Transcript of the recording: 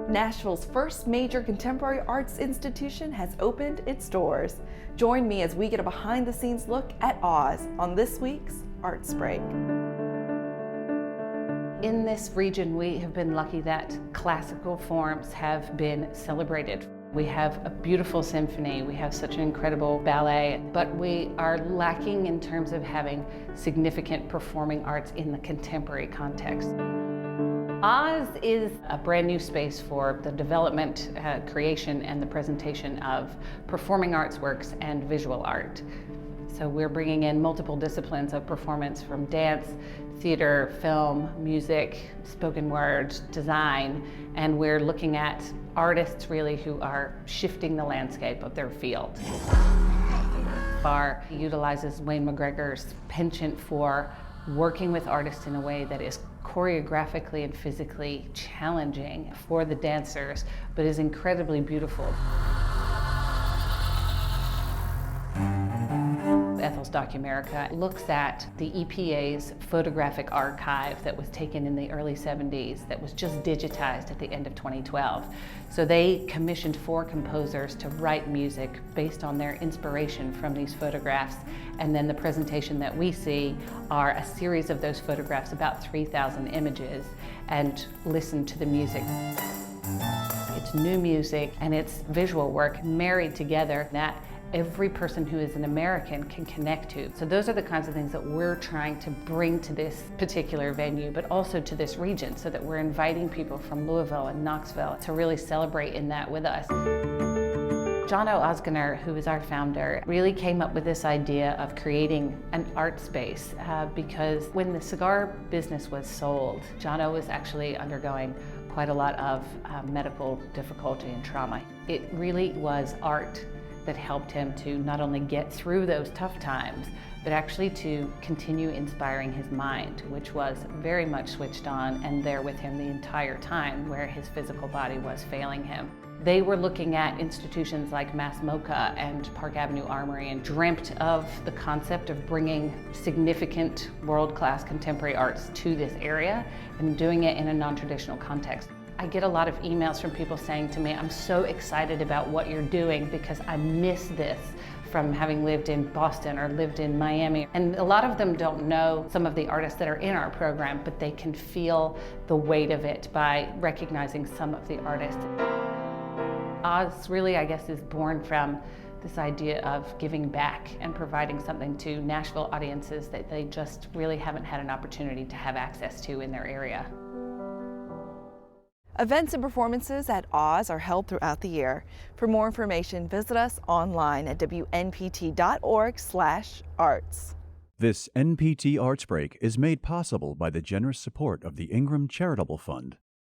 Nashville's first major contemporary arts institution has opened its doors. Join me as we get a behind-the-scenes look at Oz on this week's Arts Break. In this region, we have been lucky that classical forms have been celebrated. We have a beautiful symphony, we have such an incredible ballet, but we are lacking in terms of having significant performing arts in the contemporary context. Oz is a brand new space for the development, creation, and the presentation of performing arts works and visual art. So we're bringing in multiple disciplines of performance from dance, theater, film, music, spoken word, design, and we're looking at artists really who are shifting the landscape of their field. Bar utilizes Wayne McGregor's penchant for working with artists in a way that is choreographically and physically challenging for the dancers, but is incredibly beautiful. Ethel's Documerica looks at the EPA's photographic archive that was taken in the early 70s that was just digitized at the end of 2012. So they commissioned 4 composers to write music based on their inspiration from these photographs, and then the presentation that we see are a series of those photographs, about 3,000 images, and listen to the music. It's new music and it's visual work married together that every person who is an American can connect to. So those are the kinds of things that we're trying to bring to this particular venue, but also to this region, so that we're inviting people from Louisville and Knoxville to really celebrate in that with us. John O. Osgener, who is our founder, really came up with this idea of creating an art space because when the cigar business was sold, John O. was actually undergoing quite a lot of medical difficulty and trauma. It really was art that helped him to not only get through those tough times, but actually to continue inspiring his mind, which was very much switched on and there with him the entire time where his physical body was failing him. They were looking at institutions like Mass MoCA and Park Avenue Armory and dreamt of the concept of bringing significant world-class contemporary arts to this area and doing it in a non-traditional context. I get a lot of emails from people saying to me, I'm so excited about what you're doing because I miss this from having lived in Boston or lived in Miami. And a lot of them don't know some of the artists that are in our program, but they can feel the weight of it by recognizing some of the artists. Oz really, I guess, is born from this idea of giving back and providing something to Nashville audiences that they just really haven't had an opportunity to have access to in their area. Events and performances at Oz are held throughout the year. For more information, visit us online at wnpt.org/arts. This NPT Arts Break is made possible by the generous support of the Ingram Charitable Fund.